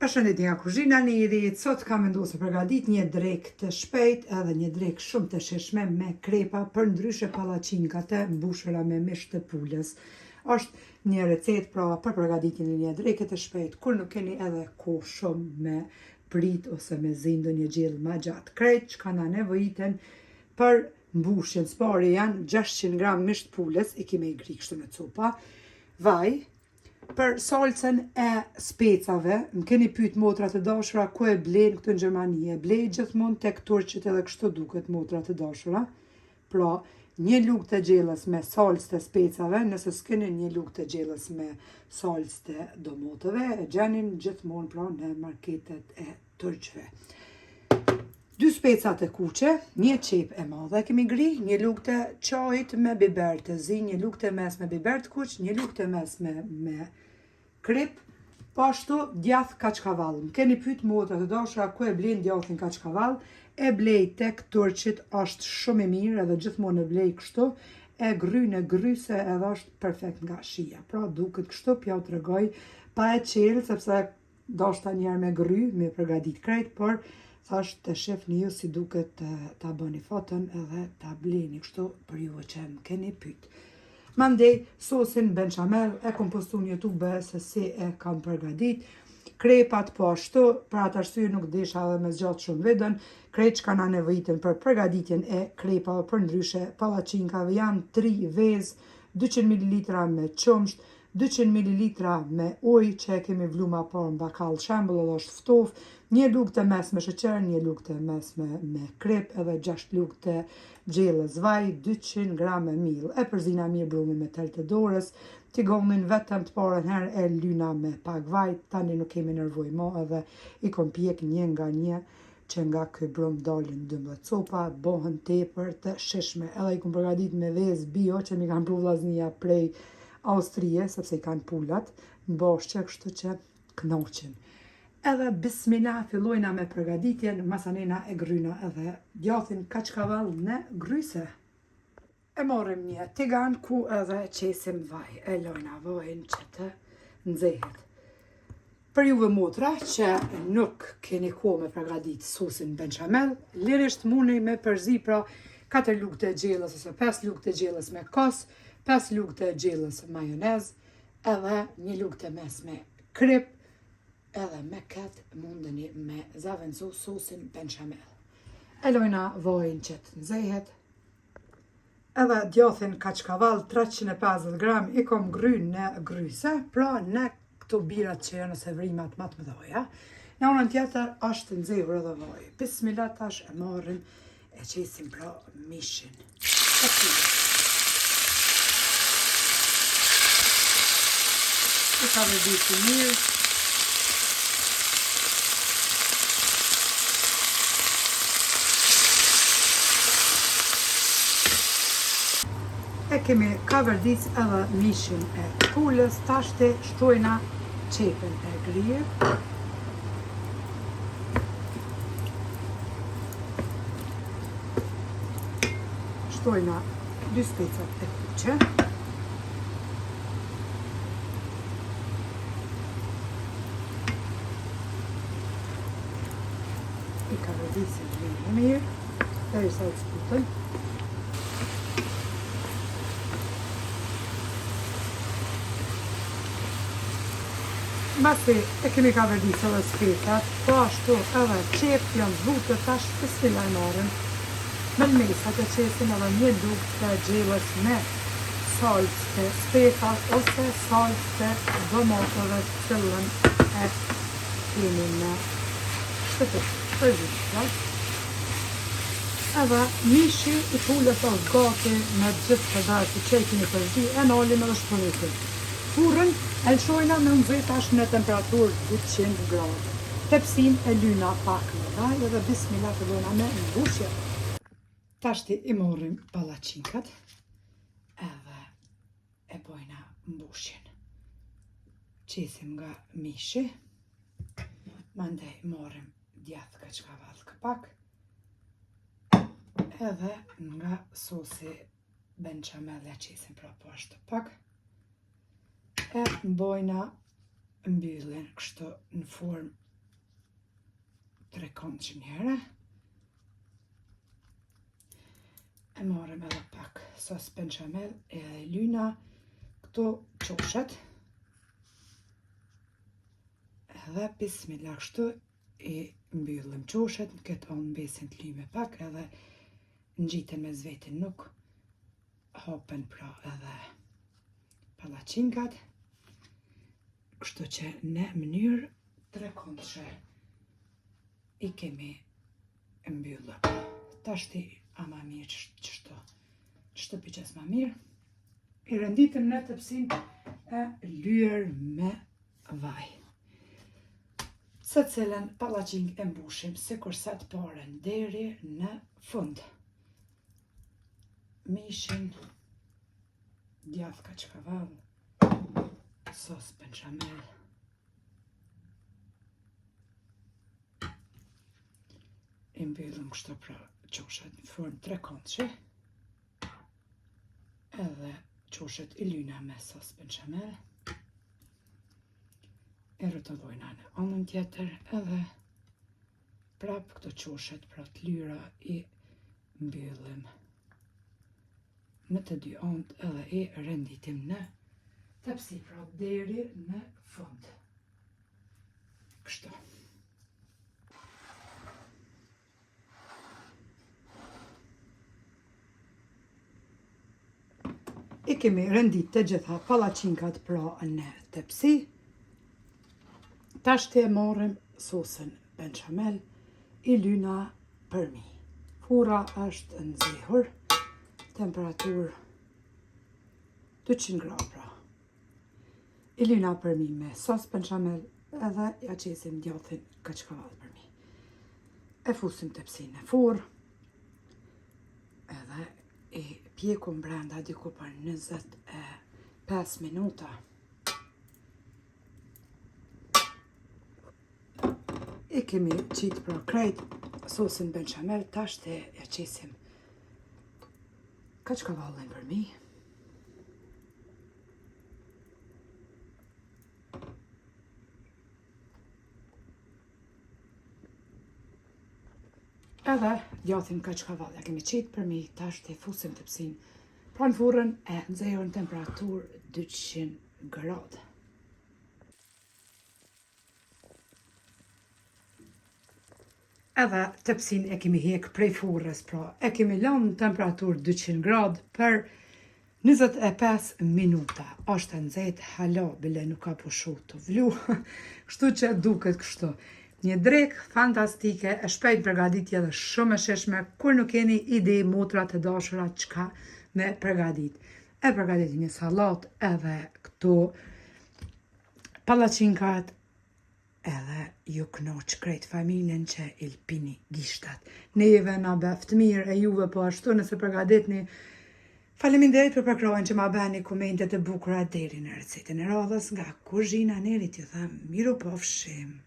Përshëndetje nga kuzhina në Irit. Sot kam vendosur të përgatit një drekë të shpejt edhe një drekë shumë të shishme me krepa për ndryshe palaçinkate mbushura me mish të pulës. Është një recetë pra për përgatitjen e një dreke të shpejt, kur nuk keni edhe kohë shumë me prit ose me zindu një gjellë ma gjatë. Krejt që kanë nevojiten për mbushjen spari janë 600 gram mish të pulës, i kime i gri kështu në copa, vaj. Për salcën e specave, më keni pyet motra të dashura ku e blen këtu në Gjermani. E blej gjithmonë tek turqit edhe kështu duket motra të dashura. Pra, një lugë të gjellës me salcë të specave, nëse s'keni një lugë të gjellës me salcë të domotëve, e gjenin gjithmonë pra në marketet e turqve. 2 speca të kuqe, një qep e madhe kemi gri, një lugë të qajit me biber të zi, një lugë të mes me biber të kuq, një lugë të mes me krip, pashtu djath kaçkavall. Më keni pyet motra të dashura ku e blen djathin kaçkavall, e blej tek turqit, është shumë i mirë edhe gjithmonë e blej kështu, e grynë gryse edhe është perfekt nga shija. Pra duket kështu, pja u tregoj pa e qelë, sepse dashta njerë me gry, me përgadit krejt, por thash të shefni ju si duket ta bëni fotën edhe ta bleni kështu për ju që më keni pyet. Mandej sosin benchamel e kom postu në YouTube se si e kam përgadit. Krepat po ashtu, për atë arsye nuk desha edhe me zgjat shumë videon. Krejt që kanë nevojitën për përgaditjen e krepave për ndryshe palaçinkave janë 3 vezë, 200 ml me qumsht, 200 ml me ujë që e kemi vlu ma parë në bakall shembull edhe është ftof, një lugë të mes me sheqer, një lugë të mes me krep edhe 6 lugë të gjellës vaj, 200 gram e miell. E përzina mirë brumi me tel të dorës, tigonin vetëm të parën herë e lyna me pak vaj, tani nuk kemi nevojë më edhe i kom pjek një nga një që nga ky brum dalin 12 copa, bohen tepër të shishme. Edhe i kom përgadit me vezë bio që mi kanë pru vllaznia prej Austrije, sepse i kanë pulat, në bashkë kështu që knoqin. Edhe bismillah fillojna me përgaditjen, masanena e gryna edhe djathin kaçkavall në gryse. E morrim një tigan ku edhe qesim vaj, e lojna vajin që të nxehet. Për juve motra që nuk keni kohë me përgadit sosin benchamel, lirisht muni me përzi pra 4 lugë të gjellës ose 5 lugë të gjellës me kos, 5 lugë të gjellës majonez, edhe një lugë të mes me krip, edhe me këtë mundeni me zavendësu sosin benchamel. E lojna vajin që të nxehet, edhe djathin kaçkavall 350 gram i kom gry në gryse, pra në këto birat që janë ose vrimat më të mëdha. Në anën tjetër është nxehur edhe vaji. Bismillah tash e marrim e qesim pra mishin. I ka vëditi mirë. E kemi ka vërdis edhe mishin e pulës, tashti shtojna qepën e grije. Shtojna 2 specat e kuqe. I ka vërdisin mirë mirë, derisa u sputën. Mbasi e kemi ka vërdisë edhe specat, po ashtu edhe qep janë zbutë tash bismillah i marrim. Me mesat e qesim edhe një lugë të gjellës me salcë të specat ose salcë të domatëve të cilën e kemi në shtëpi. Edhe mishi i pulës është gati me gjithë përdajtë që e kemi përzi, e nalim edhe shpëritin. Furën e lëshojna me nxehtë tash në temperaturë 200 gradë. Tepsin e lyna pak në vaj edhe bismillah fillojna me mbushje. Tashti i morrim palaçinkat edhe e bojna mbushjen. Qesim nga mishi, mandej morrim djath kaçkavall kapak, edhe nga sosi benchamel e qesim pra poshtë pak, e mbojna mbyllin kështu në formë 3 njëherë. E marrim edhe pak sos benchamel e lyna këto qoshet. Edhe bismillah kështu i mbyllim qoshet, në këtë anë besin të lyme pak edhe ngjiten me zvetin, nuk hapen pra edhe palacinkat. Kështu që në mënyrë trekondshë i kemi mbyllur. Tashti ama mirë ç'është piqes ma mirë. I renditëm në tepsin e lyer me vaj. Se cilën pallacink e mbushim sikur sa të parën deri në fund. Mishin, djath kaçkavall, sos benchamel, i mbyllim kështu pra qoshet në furn trekondshë, edhe qoshet i lyna me sos benchamel, e rrotullojna në anën tjetër, edhe prap këto qoshet pra të lyra i mbyllim në të dy anët edhe i renditim në tepsi pra deri në fund. Kështu. I kemi rendit të gjitha palacinkat pra në tepsi. Tashti e marrim sosën benchamel i lyna përmi. Fura është nxehur, temperaturë 200 gradë pra. I lyna përmi me sos benchamel edhe ja qesim djathin kaçkavall përmi. E fusim tepsin në furrë edhe i pjekum brenda diku për 25 minuta. I kemi qitë pra krejt sosin benchamel, tashti ja qesim kaçkavallin përmi. Edhe djathin kaçkavall ja kemi qitë përmi, tashti fusim tepsin pra në furrën e nxehur në temperaturë 200 gradë. Edhe tepsin e kemi hek prej furrës, pra e kemi lënë në temperaturë 200 gradë për 25 minuta. Është e nxehtë hala, bile nuk ka pushu të vlu, kështu që duket kështu. Një drekë fantastike, e shpejt përgatitje dhe shumë e sheshme, kur nuk keni ide motra të dashura çka me përgatit. E përgatit një sallat edhe këto palacinkat, edhe ju knoq krejt familjen që i lpini gishtat. Neve na beft mirë, e juve po ashtu nëse përgatitni. Faleminderit për përkrojnë që ma bani komentet e bukura deri në recetën e radhës nga kuzhina Nerit. Ju them miru pofshim.